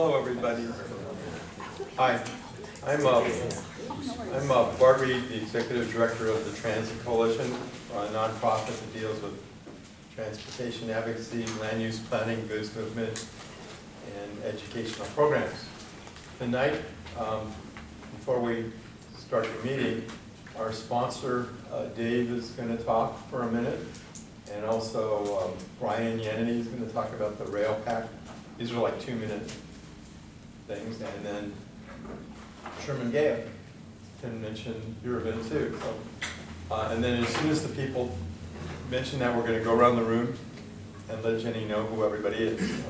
Hello, everybody. Hi, I'm Bart Reed, the Executive Director of the Transit Coalition, a nonprofit that deals with transportation advocacy, land use planning, goods movement, and educational programs. Tonight, before we start the meeting, our sponsor, Dave, is going to talk for a minute, and also Brian Yannity is going to talk about the rail pack. These are like 2-minute things, and then Sherman Gaya can mention your event too. So, and then as soon as the people mention that, we're going to go around the room and let Jenny know who everybody is. So,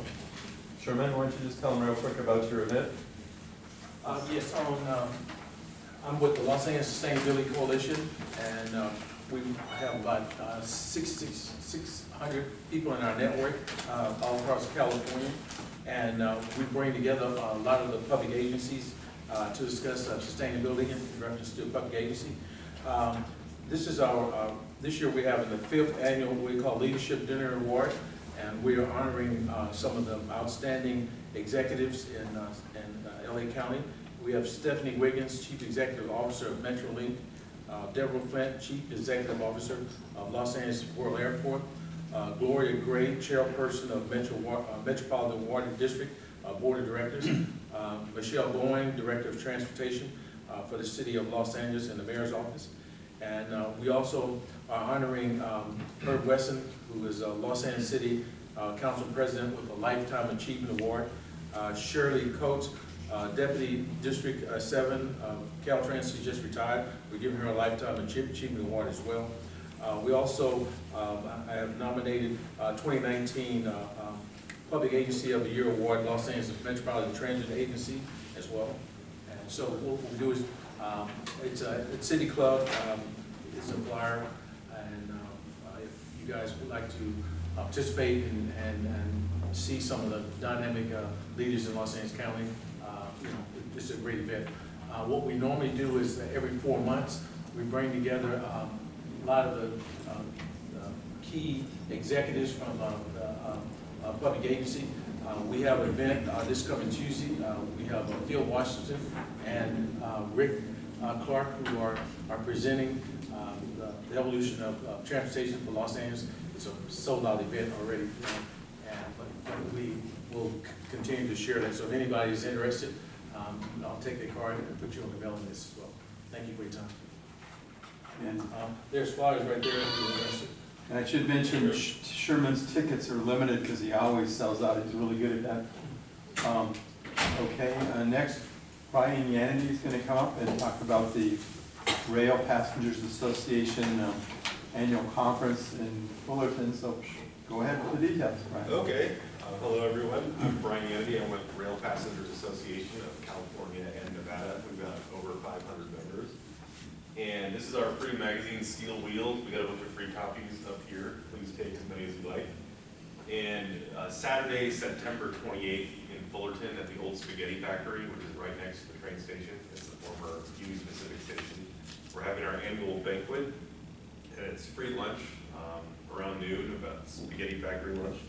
Sherman, why don't you just tell them real quick about your event? Yes, I'm with the Los Angeles Sustainability Coalition, and we have about 600 people in our network all across California, and we bring together a lot of the public agencies to discuss sustainability in reference to a public agency. This year we have the 5th annual what we call Leadership Dinner Award, and we are honoring some of the outstanding executives in LA County. We have Stephanie Wiggins, Chief Executive Officer of Metrolink, Deborah Flint, Chief Executive Officer of Los Angeles World Airport, Gloria Gray, Chairperson of Metropolitan Water District Board of Directors, Michelle Boeing, Director of Transportation for the City of Los Angeles and the Mayor's Office. And we also are honoring Herb Wesson, who is a Los Angeles City Council President with a Lifetime Achievement Award, Shirley Coates, Deputy District 7 of Caltrans, who just retired. We're giving her a Lifetime Achievement Award as well. We also I have nominated 2019 Public Agency of the Year Award, Los Angeles Metropolitan Transit Agency as well. And so what we do is, it's City Club, it's a flyer, and if you guys would like to participate and see some of the dynamic leaders in Los Angeles County, it's a great event. What we normally do is every 4 months, we bring together a lot of the key executives from the public agency. We have an event this coming Tuesday. We have Phil Washington and Rick Clark, who are presenting the evolution of transportation for Los Angeles. It's a sold-out event already, but we will continue to share that. So if anybody is interested, I'll take their card and put you on the mailing list as well. Thank you for your time. And there's flyers right there if you're interested. I should mention Sherman's tickets are limited because he always sells out. He's really good at that. Okay, next, Brian Yannity is going to come up and talk about the Rail Passengers Association annual conference in Fullerton. So go ahead with the details, Brian. Okay. Hello, everyone. I'm Brian Yannity. I'm with Rail Passengers Association of California and Nevada. We've got over 500 members. And this is our free magazine, Steel Wheels. We got a bunch of free copies up here. Please take as many as you like. And Saturday, September 28th in Fullerton at the old Spaghetti Factory, which is right next to the train station. It's the former Union Pacific Station. We're having our annual banquet, and it's free lunch around noon, about Spaghetti Factory lunch.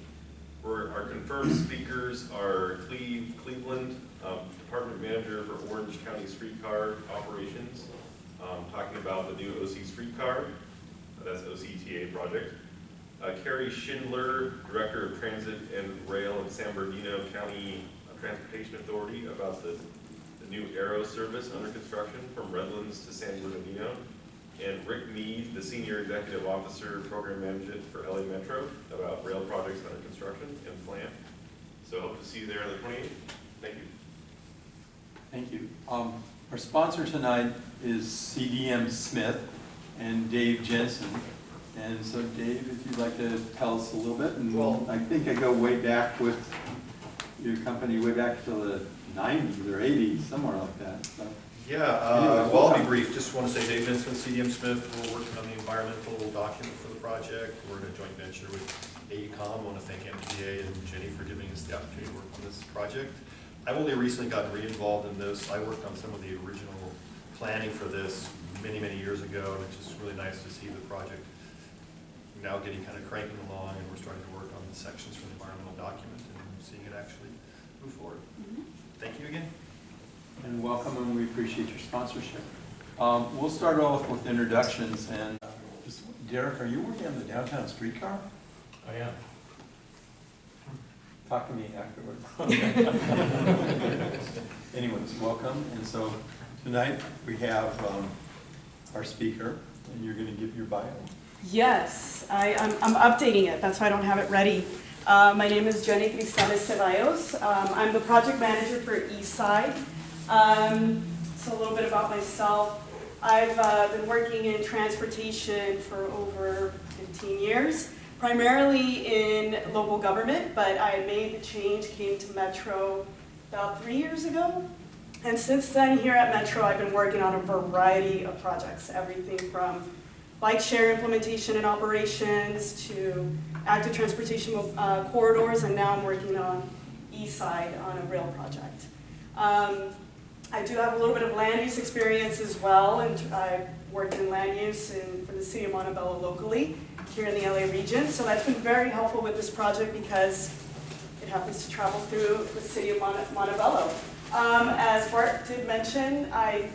Our confirmed speakers are Cleve Cleveland, Department Manager for Orange County Streetcar Operations, talking about the new OC streetcar, that's OCTA project. Carrie Schindler, Director of Transit and Rail in San Bernardino County Transportation Authority, about the new Aero service under construction from Redlands to San Bernardino. And Rick Mead, the Senior Executive Officer, Program Management for LA Metro, about rail projects under construction and plan. So hope to see you there on the 28th. Thank you. Thank you. Our sponsor tonight is CDM Smith and Dave Jensen. And so Dave, if you'd like to tell us a little bit. And well, I think I go way back with your company, way back to the 90s or 80s, somewhere like that. So. Yeah, anyway, well, I'll be brief. Just want to say Dave Jensen, CDM Smith, we're working on the environmental document for the project. We're in a joint venture with AECOM. I want to thank MTA and Jenny for giving us the opportunity to work on this project. I've only recently gotten re-involved in this. I worked on some of the original planning for this many, many years ago, and it's just really nice to see the project now getting kind of cranking along, and we're starting to work on the sections for the environmental document and seeing it actually move forward. Mm-hmm. again. And welcome, and we appreciate your sponsorship. We'll start off with introductions, and Derek, are you working on the downtown streetcar? I am. Talk to me afterwards. Anyways, welcome, and so tonight we have our speaker, and you're going to give your bio. Yes, I'm updating it, that's why I don't have it ready. My name is Jenny Cristales Ceballos. I'm the project manager for Eastside. So a little bit about myself. I've been working in transportation for over 15 years, primarily in local government, but I made the change, came to Metro about 3 years ago. And since then, here at Metro, I've been working on a variety of projects, everything from bike share implementation and operations to active transportation corridors, and now I'm working on Eastside on a rail project. I do have a little bit of land use experience as well, and I worked in land use for the city of Montebello locally, here in the LA region, so that's been very helpful with this project because it happens to travel through the city of Montebello. As Bart did mention, I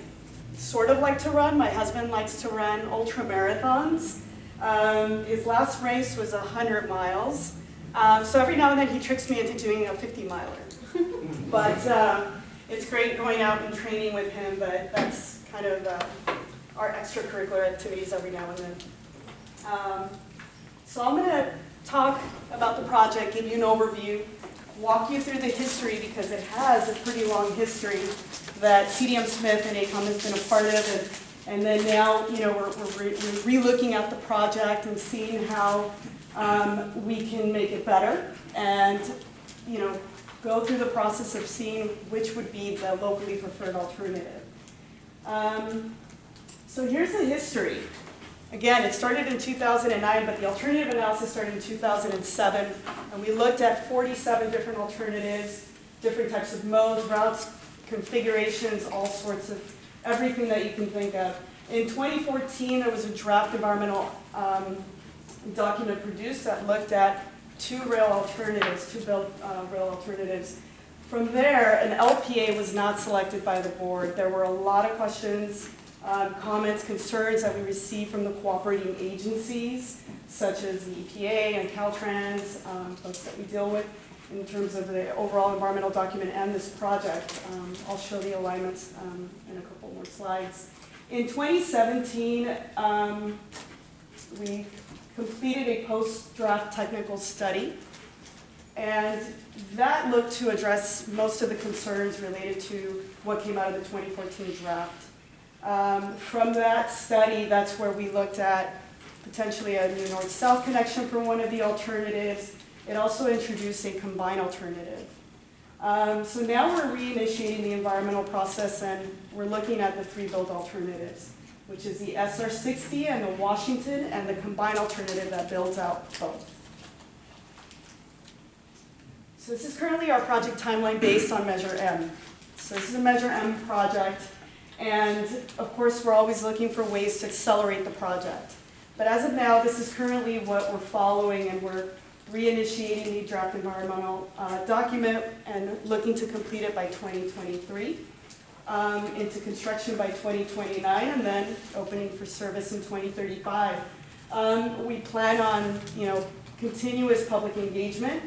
sort of like to run. My husband likes to run ultra marathons. His last race was 100 miles. So every now and then he tricks me into doing a 50-miler. But it's great going out and training with him, but that's kind of our extracurricular activities every now and then. So I'm going to talk about the project, give you an overview, walk you through the history because it has a pretty long history that CDM Smith and AECOM has been a part of, and then now, you know, we're re-looking at the project and seeing how we can make it better, and you know, go through the process of seeing which would be the locally preferred alternative. So here's the history. Again, it started in 2009, but the alternative analysis started in 2007, and we looked at 47 different alternatives, different types of modes, routes, configurations, all sorts of everything that you can think of. In 2014, there was a draft environmental document produced that looked at two rail alternatives, rail alternatives. From there, an LPA was not selected by the board. There were a lot of questions, comments, concerns that we received from the cooperating agencies, such as the EPA and Caltrans, folks that we deal with in terms of the overall environmental document and this project. I'll show the alignments in a couple more slides. In 2017, we completed a post-draft technical study, and that looked to address most of the concerns related to what came out of the 2014 draft. From that study, that's where we looked at potentially a new north-south connection for one of the alternatives. It also introduced a combined alternative. So now we're reinitiating the environmental process, and we're looking at the three build alternatives, which is the SR60 and the Washington, and the combined alternative that builds out both. So this is currently our project timeline based on Measure M. So this is a Measure M project, and of course we're always looking for ways to accelerate the project. But as of now, this is currently what we're following, and we're reinitiating the draft environmental document and looking to complete it by 2023, into construction by 2029, and then opening for service in 2035. We plan on, you know, continuous public engagement.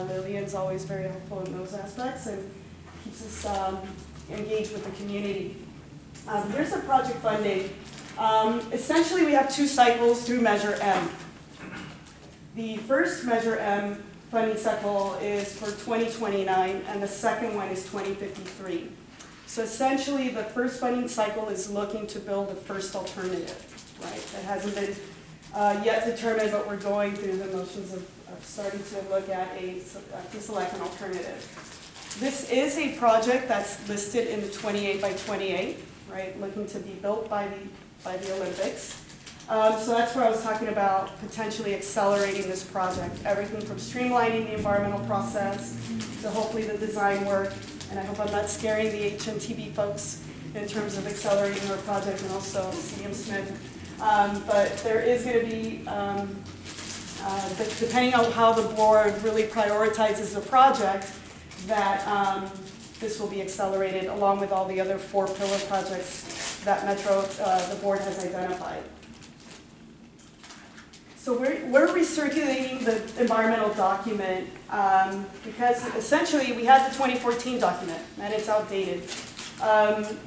Lillian's always very helpful in those aspects and keeps us engaged with the community. Here's the project funding. Essentially, we have two cycles through Measure M. The first Measure M funding cycle is for 2029, and the second one is 2053. So essentially, the first funding cycle is looking to build the first alternative, right? That hasn't been yet determined, but we're going through the motions of starting to look at to select an alternative. This is a project that's listed in the 28 by 28, right? Looking to be built by the Olympics. So that's where I was talking about potentially accelerating this project. Everything from streamlining the environmental process to hopefully the design work. And I hope I'm not scaring the HMTB folks in terms of accelerating our project, and also CDM Smith. But there is going to be, depending on how the board really prioritizes the project, that this will be accelerated along with all the other 4 pillar projects that Metro, the board has identified. So we're recirculating the environmental document because essentially we had the 2014 document and it's outdated.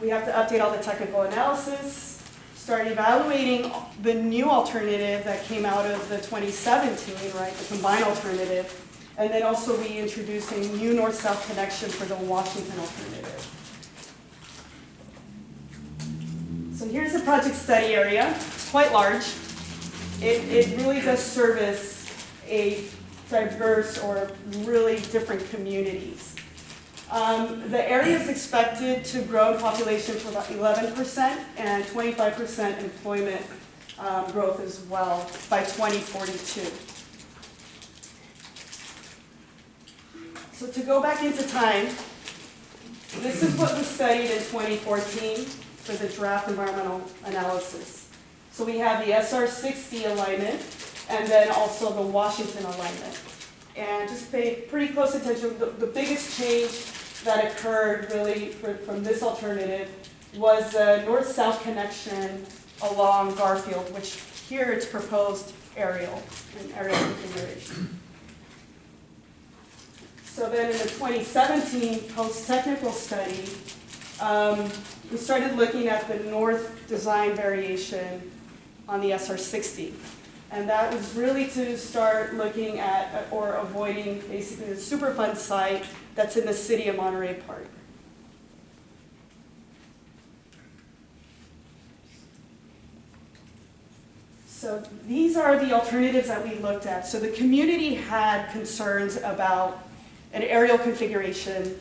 We have to update all the technical analysis, start evaluating the new alternative that came out of the 2017, right, the combined alternative, and then also reintroduce a new north-south connection for the Washington alternative. So here's the project study area. It's quite large. It really does service a diverse or really different communities. The area is expected to grow in population for about 11% and 25% employment growth as well by 2042. So to go back into time, this is what was studied in 2014 for the draft environmental analysis. So we have the SR60 alignment and then also the Washington alignment. And just pay pretty close attention. The biggest change that occurred really from this alternative was the north-south connection along Garfield, which here it's proposed aerial configuration. So then in the 2017 post-technical study, we started looking at the north design variation on the SR60. And that was really to start looking at or avoiding basically the Superfund site that's in the city of Monterey Park. So these are the alternatives that we looked at. So the community had concerns about an aerial configuration.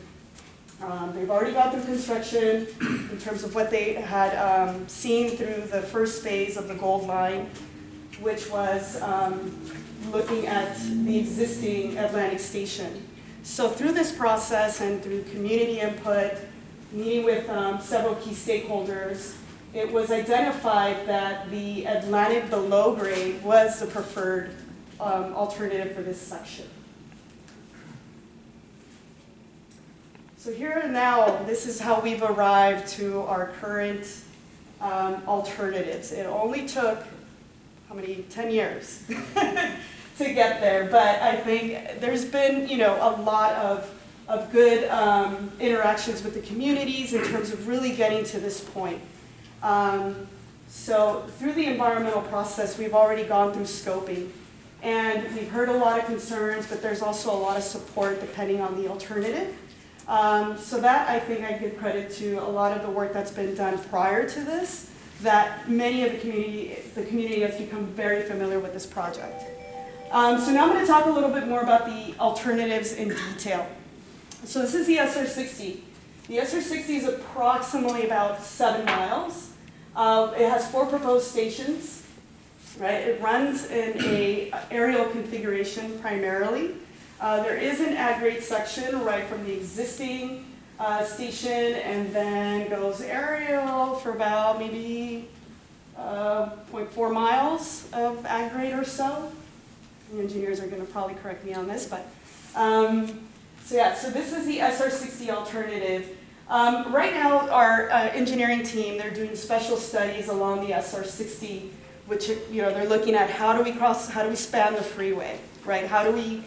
They've already got through construction in terms of what they had seen through the first phase of the Gold Line, which was looking at the existing Atlantic Station. So through this process and through community input, meeting with several key stakeholders, it was identified that the Atlantic below grade was the preferred alternative for this section. So here and now, this is how we've arrived to our current alternatives. It only took, 10 years to get there, but I think there's been, a lot of good interactions with the communities in terms of really getting to this point. So through the environmental process, we've already gone through scoping, and we've heard a lot of concerns, but there's also a lot of support depending on the alternative. So that, I think, I give credit to a lot of the work that's been done prior to this, that many of the community has become very familiar with this project. So now I'm going to talk a little bit more about the alternatives in detail. So this is the SR60. The SR60 is approximately about 7 miles. It has 4 proposed stations, right? It runs in an aerial configuration primarily. There is an ag-grade section right from the existing station and then goes aerial for about maybe 0.4 miles of ag-grade or so. The engineers are going to probably correct me on this, but so this is the SR60 alternative. Right now, our engineering team, they're doing special studies along the SR60, which they're looking at how do we span the freeway, right? How do we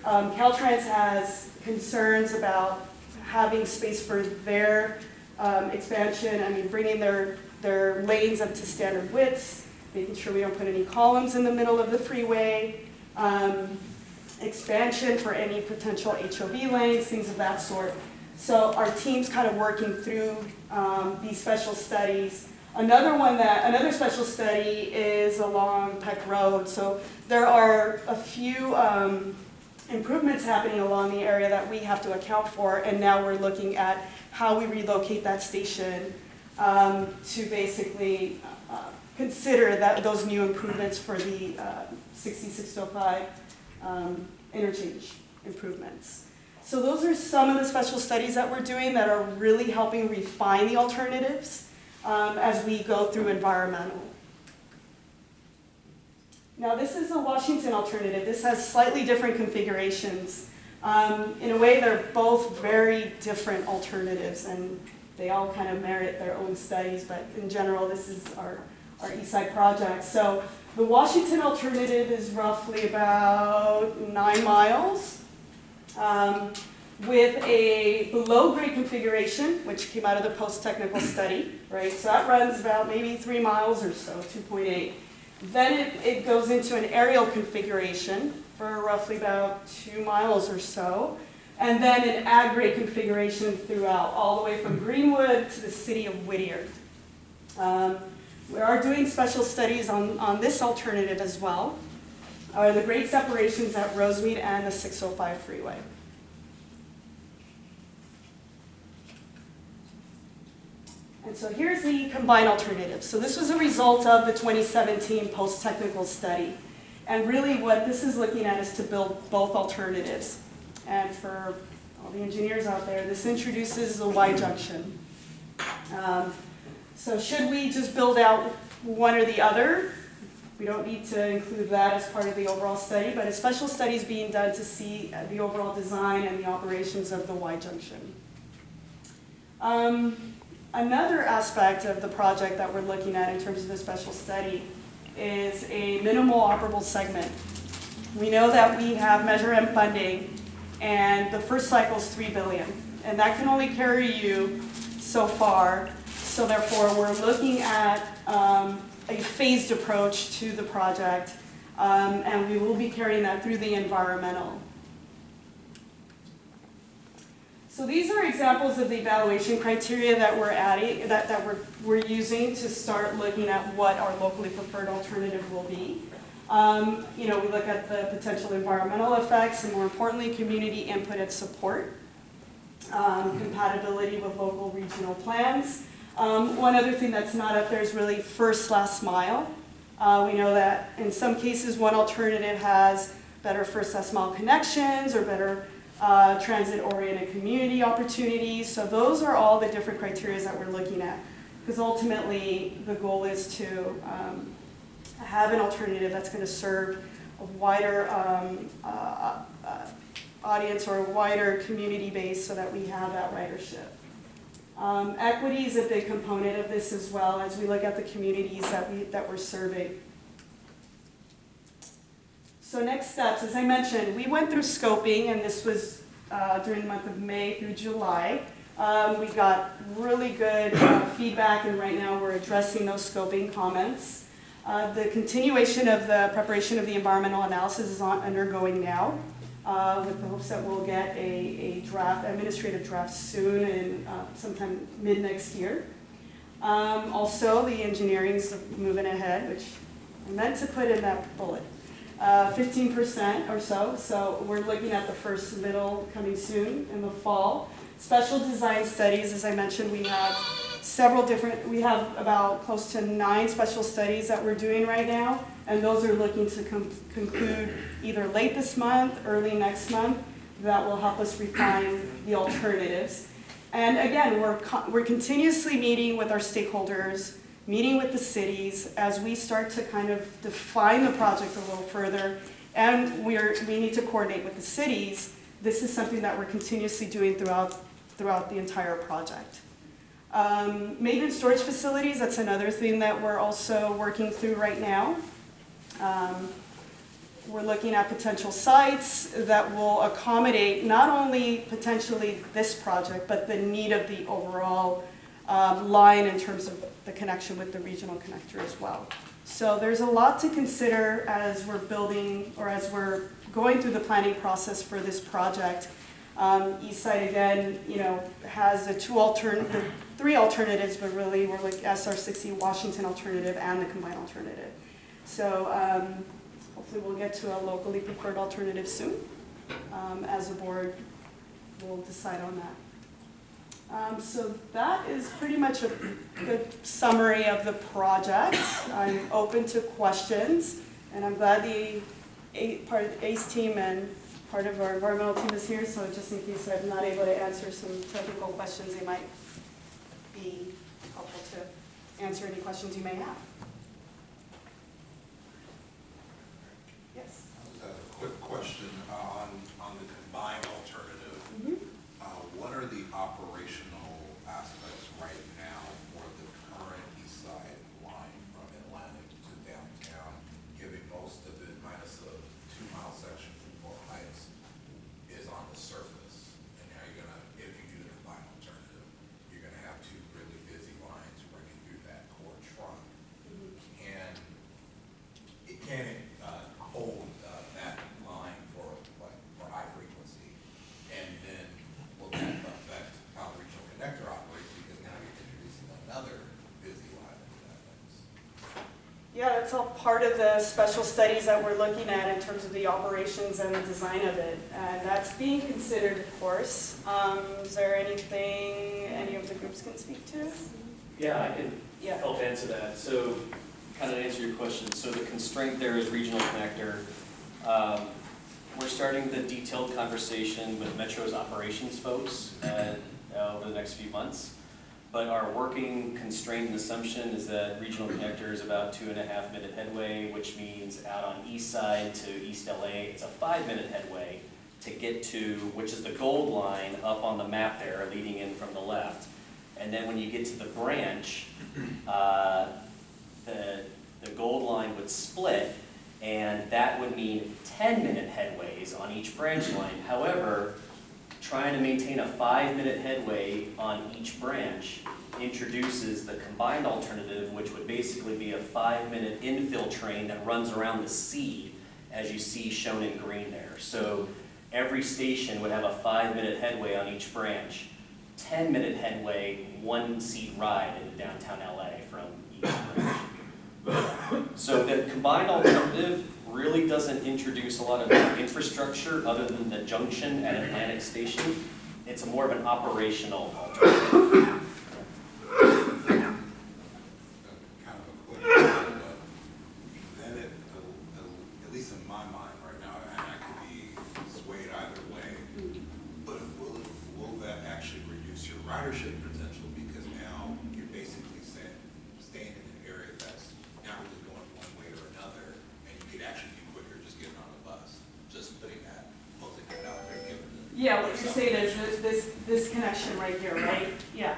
Caltrans has concerns about having space for their expansion. Bringing their lanes up to standard widths, making sure we don't put any columns in the middle of the freeway, expansion for any potential HOV lanes, things of that sort. So our team's kind of working through these special studies. Another special study is along Peck Road. So there are a few improvements happening along the area that we have to account for, and now we're looking at how we relocate that station to basically consider those new improvements for the 6605 interchange improvements. So those are some of the special studies that we're doing that are really helping refine the alternatives as we go through environmental. Now this is the Washington alternative. This has slightly different configurations. In a way, they're both very different alternatives, and they all kind of merit their own studies, but in general, this is our East Side project. So the Washington alternative is roughly about 9 miles with a below-grade configuration, which came out of the post-technical study, right? So that runs about maybe 3 miles or so, 2.8. Then it goes into an aerial configuration for roughly about 2 miles or so, and then an ag-grade configuration throughout, all the way from Greenwood to the city of Whittier. We are doing special studies on this alternative as well, are the grade separations at Rosemead and the 605 freeway. And so here's the combined alternative. So this was a result of the 2017 post-technical study. And really what this is looking at is to build both alternatives. And for all the engineers out there, this introduces the Y junction. So should we just build out one or the other? We don't need to include that as part of the overall study, but a special study is being done to see the overall design and the operations of the Y junction. Another aspect of the project that we're looking at in terms of the special study is a minimal operable segment. We know that we have Measure M funding, and the first cycle is $3 billion, and that can only carry you so far. So therefore, we're looking at a phased approach to the project, and we will be carrying that through the environmental. So these are examples of the evaluation criteria that we're adding, that we're using to start looking at what our locally preferred alternative will be. We look at the potential environmental effects, and more importantly, community input and support, compatibility with local regional plans. One other thing that's not up there is really first last mile. We know that in some cases, one alternative has better first last mile connections or better transit-oriented community opportunities. So those are all the different criteria that we're looking at, because ultimately the goal is to have an alternative that's going to serve a wider audience or a wider community base so that we have that ridership. Equity is a big component of this as well as we look at the communities that we're serving. So next steps, as I mentioned, we went through scoping, and this was during the month of May through July. We got really good feedback, and right now we're addressing those scoping comments. The continuation of the preparation of the environmental analysis is undergoing now, with the hopes that we'll get a draft, administrative draft soon, and sometime mid next year. Also, the engineering's moving ahead, which I meant to put in that bullet. 15% or so, so we're looking at the first submittal coming soon in the fall. Special design studies, as I mentioned, we have we have about close to 9 special studies that we're doing right now, and those are looking to conclude either late this month, early next month. That will help us refine the alternatives. And again, we're continuously meeting with our stakeholders, meeting with the cities as we start to kind of define the project a little further, and we need to coordinate with the cities. This is something that we're continuously doing throughout the entire project. Maintenance storage facilities, that's another thing that we're also working through right now. We're looking at potential sites that will accommodate not only potentially this project, but the need of the overall line in terms of the connection with the regional connector as well. So there's a lot to consider as we're building, or as we're going through the planning process for this project. Eastside again, has the 3 alternatives, but really we're like SR60 Washington alternative and the combined alternative. So hopefully we'll get to a locally preferred alternative soon, as the board will decide on that. So that is pretty much a good summary of the project. I'm open to questions, and I'm glad the ACE team and part of our environmental team is here, so just in case I'm not able to answer some technical questions, they might be helpful to answer any questions you may have. Yes? A quick question on the combined operational aspects right now for the current east side line from Atlantic to downtown, giving most of it minus a 2-mile section from Fort Heights is on the surface. And now you're gonna, if you do the combined alternative, you're gonna have 2 really busy lines running through that core trunk. And it can't hold that line for high frequency. And then will that affect how Regional Connector operates, because now you're introducing another busy line into that mix. Yeah, that's all part of the special studies that we're looking at in terms of the operations and the design of it. And that's being considered, of course. Is there anything any of the groups can speak to? Yeah, I can Yeah. help answer that. So, kind of answer your question. So the constraint there is regional connector. We're starting the detailed conversation with Metro's operations folks over the next few months. But our working constraint and assumption is that regional connector is about 2.5-minute headway, which means out on east side to East LA, it's a 5-minute headway to get to, which is the gold line up on the map there, leading in from the left. And then when you get to the branch, the gold line would split, and that would mean 10-minute headways on each branch line. However, trying to maintain a 5-minute headway on each branch introduces the combined alternative, which would basically be a 5-minute infill train that runs around the C, as you see shown in green there. So every station would have a 5-minute headway on each branch, 10-minute headway, 1-seat ride into downtown LA from each branch. So the combined alternative really doesn't introduce a lot of infrastructure other than the junction at Atlantic Station. It's more of an operational alternative. Kind of a quick, then at least in my mind right now, and I could be swayed either way, but will that actually reduce your ridership potential? Because now you're basically staying in an area that's not really going one way or another, and you could actually be quicker just getting on the bus, just putting that, closing that out there, given the. Yeah, what you're saying is this connection right here, right? Yeah.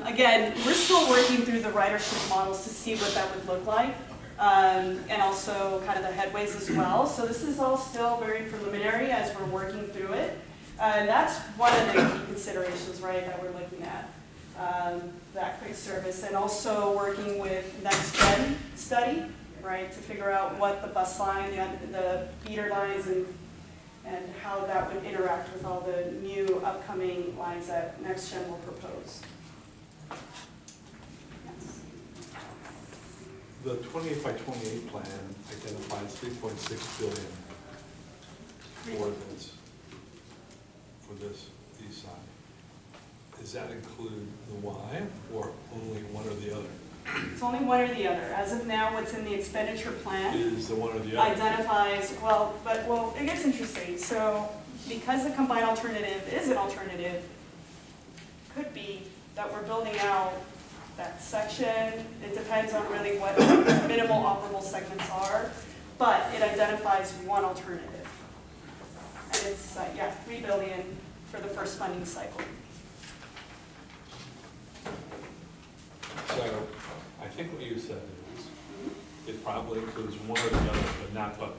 Again, we're still working through the ridership models to see what that would look like, and also kind of the headways as well. So this is all still very preliminary as we're working through it. And that's one of the key considerations, right, that we're looking at, that quick service. And also working with Next Gen study, right, to figure out what the bus line, the feeder lines, and how that would interact with all the new upcoming lines that Next Gen will propose. Yes. The 28 by 28 plan identifies 3.6 billion for this east side. Does that include the Y or only one or the other? It's only one or the other. As of now, what's in the expenditure plan Is the one or the other? identifies, well, it gets interesting. So because the combined alternative is an alternative, could be that we're building out that section. It depends on really what minimal operable segments are, but it identifies one alternative. And it's, yeah, $3 billion for the first funding cycle. So I think what you said is it probably includes one or the other, but not both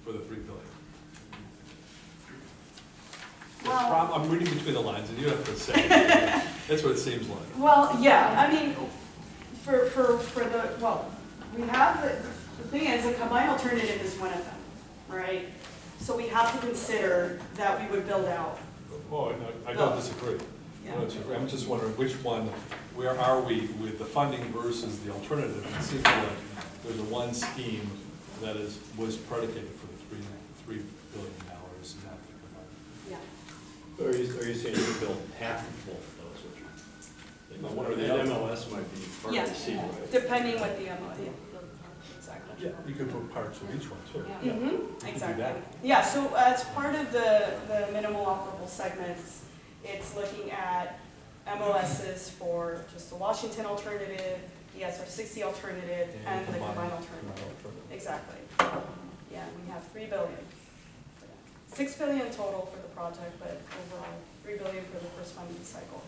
for the 3 billion. Well- I'm reading between the lines, and you have to say, that's what it seems like. Well, yeah, I mean, we have, the thing is, a combined alternative is one of them, right? So we have to consider that we would build out. Oh, I don't disagree. I don't disagree. I'm just wondering which one, where are we with the funding versus the alternative? It seems like there's a one scheme that was predicated for the $3 billion, not the combined. Yeah. Or are you saying you build half of both of those? One or the The other. MLS might be part Yeah, of the C, right? depending what the MO, yeah, exactly. Yeah, you could put parts of each one too. Mm-hmm, exactly. that. Yeah, so as part of the minimal operable segments, it's looking at MOSs for just the Washington alternative, the SR60 alternative, and the combined alternative. Exactly. Yeah, we have $3 billion. $6 billion total for the project, but overall, $3 billion for the first funding cycle.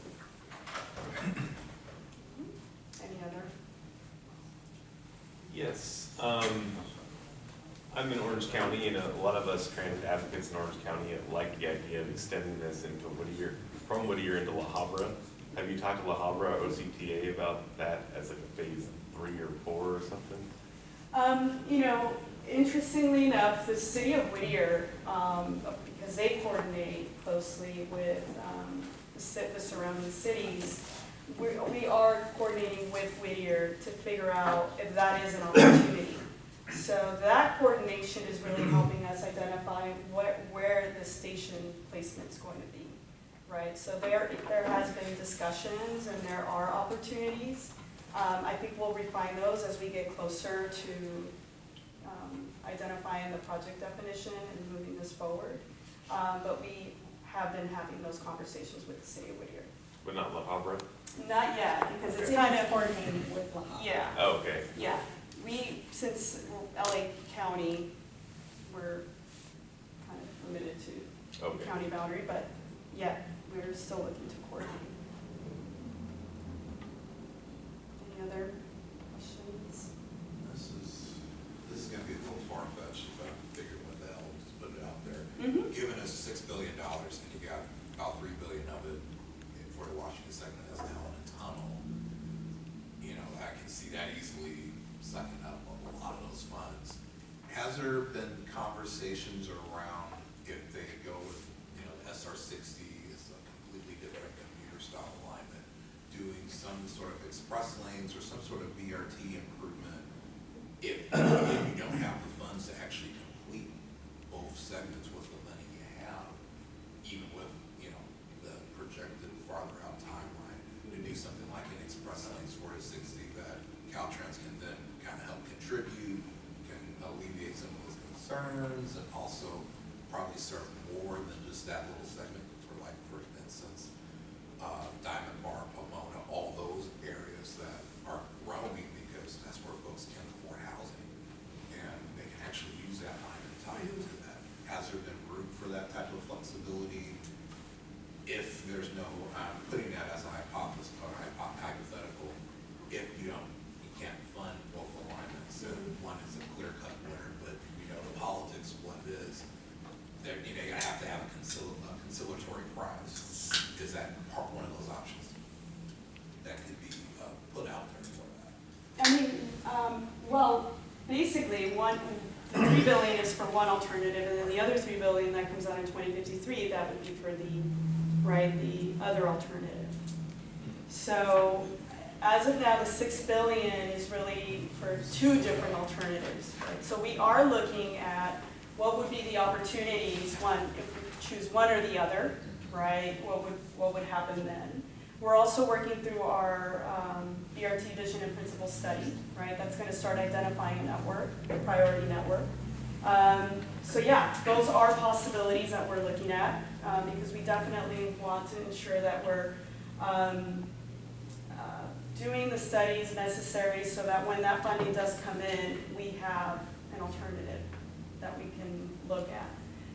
Any other? Yes, I'm in Orange County, and a lot of us transit advocates in Orange County like the idea of extending this into Whittier, from Whittier into La Habra. Have you talked to La Habra or OCTA about that as like a phase 3 or 4 or something? You know, interestingly enough, the city of Whittier, because they coordinate closely with the surrounding cities, we are coordinating with Whittier to figure out if that is an opportunity. So that coordination is really helping us identify where the station placement is going to be, right? So there has been discussions and there are opportunities. I think we'll refine those as we get closer to identifying the project definition and moving this forward. But we have been having those conversations with the city of Whittier. But not La Habra? Not yet, because it's Okay. kind of, coordinating with La Habra. yeah, Oh, okay. yeah. Since we're LA County, we're kind of limited to Okay. county boundary, but yeah, we're still looking to coordinate. Any other questions? This is gonna be a little far-fetched, but I'm figuring what the hell, just put it out there. Mm-hmm. Given us $6 billion and you got about $3 billion of it for the Washington segment that's now in a tunnel, you know, I can see that easily sucking up a lot of those funds. Has there been conversations around if they go with, you know, the SR60 is a completely different commuter style alignment, doing some sort of express lanes or some sort of BRT improvement, if you don't have the funds to actually complete both segments with the money you have, even with, you know, the projected farther out timeline, to do something like an express lanes 4-60 that Caltrans can then kind of help contribute, can alleviate some of those concerns, and also probably serve more than just that little segment for, like, for instance, Diamond Bar, Pomona, all those areas that are growing because that's where folks can afford housing, and they can actually use that line and tie into that. Has there been room for that type of flexibility? If there's no, I'm putting that as a hypothesis or hypothetical, if you can't fund both alignments, and one is a clear-cut winner, but you know the politics of what it is, there, you know, you have to have a conciliatory prize. Is that one of those options that could be put out there for that? I mean, well, basically, the $3 billion is for one alternative, and then the other $3 billion that comes out in 2053, that would be for the other alternative. So, as of now, the $6 billion is really for two different alternatives, right? So we are looking at what would be the opportunities, one, if we choose one or the other, right? What would happen then? We're also working through our BRT vision and principle study, right? That's going to start identifying a network, a priority network. So yeah, those are possibilities that we're looking at because we definitely want to ensure that we're doing the studies necessary so that when that funding does come in, we have an alternative that we can look at.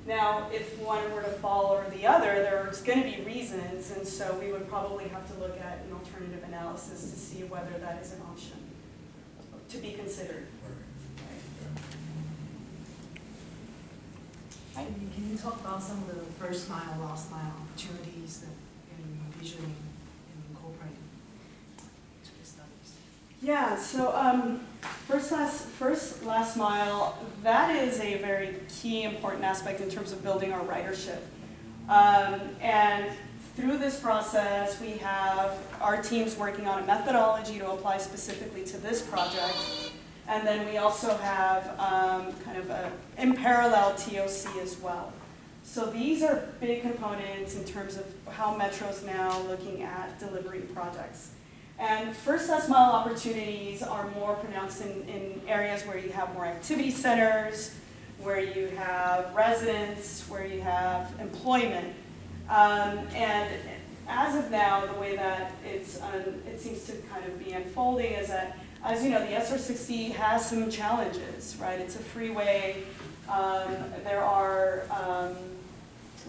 Now, if one were to fall or the other, there's going to be reasons, and so we would probably have to look at an alternative analysis to see whether that is an option to be considered. Can you talk about some of the first mile, last mile opportunities that you're envisioning and incorporating into the studies? Yeah, so first last mile, that is a very key important aspect in terms of building our ridership. And through this process, we have our teams working on a methodology to apply specifically to this project. And then we also have kind of in parallel TOC as well. So these are big components in terms of how Metro's now looking at delivering projects. And first last mile opportunities are more pronounced in areas where you have more activity centers, where you have residents, where you have employment. And as of now, the way that it seems to kind of be unfolding is that, as you know, the SR60 has some challenges, right? It's a freeway. There are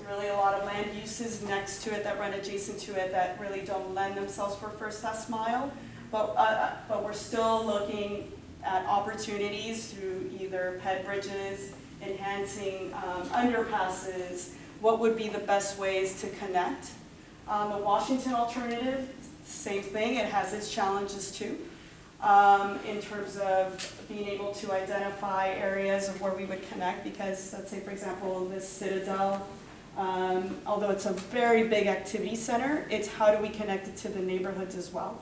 really a lot of land uses next to it that run adjacent to it that really don't lend themselves for first last mile. But we're still looking at opportunities through either ped bridges, enhancing underpasses, what would be the best ways to connect. The Washington alternative, same thing, it has its challenges too, in terms of being able to identify areas of where we would connect, because let's say, for example, this Citadel, although it's a very big activity center, it's how do we connect it to the neighborhoods as well.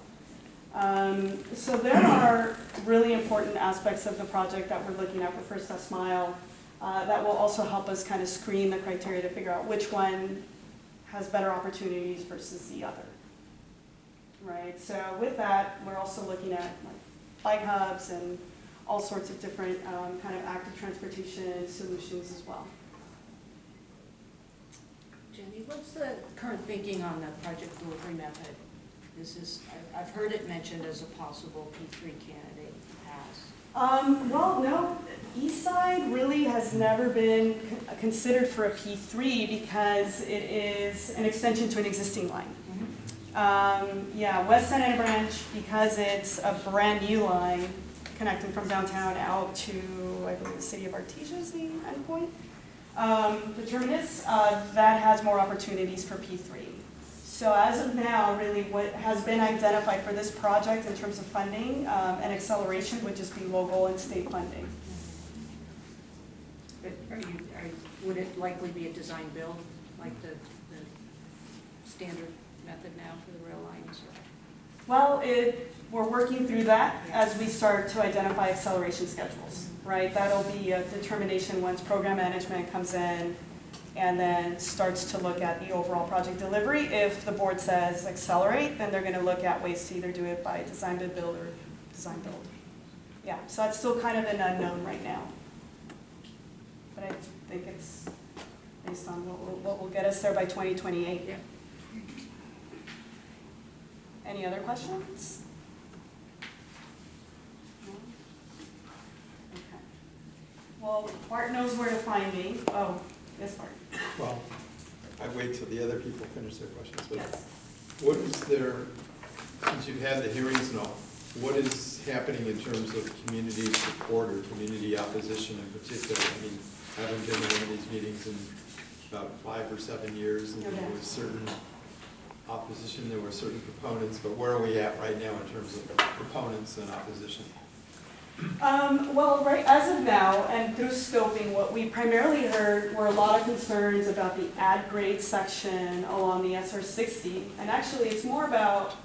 So there are really important aspects of the project that we're looking at for First Last Mile that will also help us kind of screen the criteria to figure out which one has better opportunities versus the other. Right, so with that, we're also looking at like bike hubs and all sorts of different kind of active transportation solutions as well. Jenny, what's the current thinking on the project delivery method? I've heard it mentioned as a possible P3 candidate in the past. Well, no, Eastside really has never been considered for a P3 because it is an extension to an existing line. Yeah, West Santa Ana Branch, because it's a brand new line connecting from downtown out to, I believe, the city of Artesia is the endpoint. The terminus, that has more opportunities for P3. So as of now, really what has been identified for this project in terms of funding and acceleration would just be local and state funding. But would it likely be a design build, like the standard method now for the rail lines? Or? Well, we're working through that as we start to identify acceleration schedules, right? That'll be a determination once program management comes in and then starts to look at the overall project delivery. If the board says accelerate, then they're going to look at ways to either do it by design bid build or design build. Yeah, so that's still kind of an unknown right now. But I think it's based on what will get us there by 2028. Yeah. Any other questions? No? Okay. Well, Bart knows where to find me. Oh, yes, Bart. Well, I wait till the other people finish their questions, but Yes. what is there, since you've had the hearings and all, what is happening in terms of community support or community opposition in particular? I mean, I haven't been to one of these meetings in about 5 or 7 years, and there was certain opposition, there were certain proponents, but where are we at right now in terms of proponents and opposition? Well, right, as of now, and through scoping, what we primarily heard were a lot of concerns about the add grade section along the SR 60. And actually, it's more about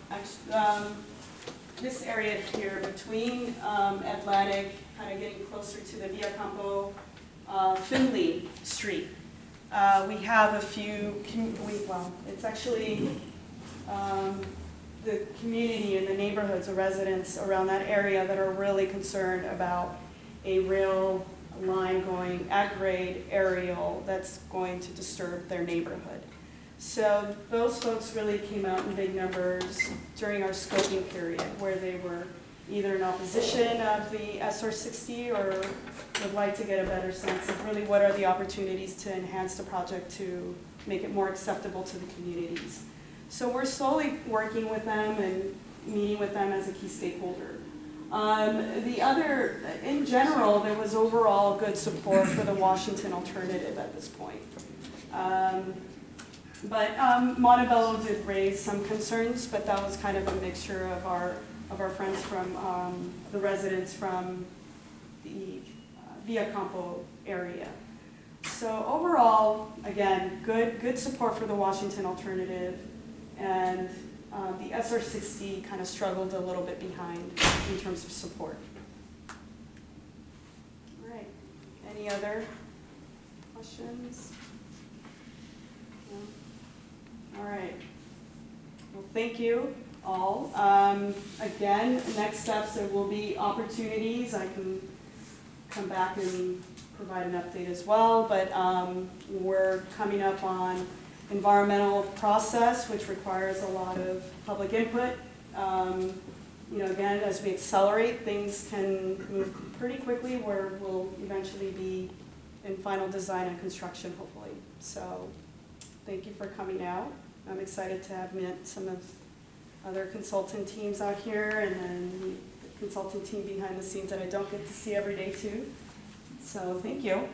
this area here between Atlantic, kind of getting closer to the Via Campo, Finley Street. We have a few, well, it's actually the community and the neighborhoods, the residents around that area that are really concerned about a rail line going at grade aerial that's going to disturb their neighborhood. So those folks really came out in big numbers during our scoping period where they were either in opposition of the SR 60 or would like to get a better sense of really what are the opportunities to enhance the project to make it more acceptable to the communities. So we're slowly working with them and meeting with them as a key stakeholder. In general, there was overall good support for the Washington alternative at this point. But Montebello did raise some concerns, but that was kind of a mixture of our friends from the residents from the Via Campo area. So overall, again, good support for the Washington alternative, and the SR 60 kind of struggled a little bit behind in terms of support. All right, any other questions? No? All right, well, thank you all. Again, next steps, there will be opportunities. I can come back and provide an update as well, but we're coming up on environmental process, which requires a lot of public input. Again, as we accelerate, things can move pretty quickly where we'll eventually be in final design and construction, hopefully. So thank you for coming out. I'm excited to have met some of other consultant teams out here and then the consultant team behind the scenes that I don't get to see every day too. So thank you.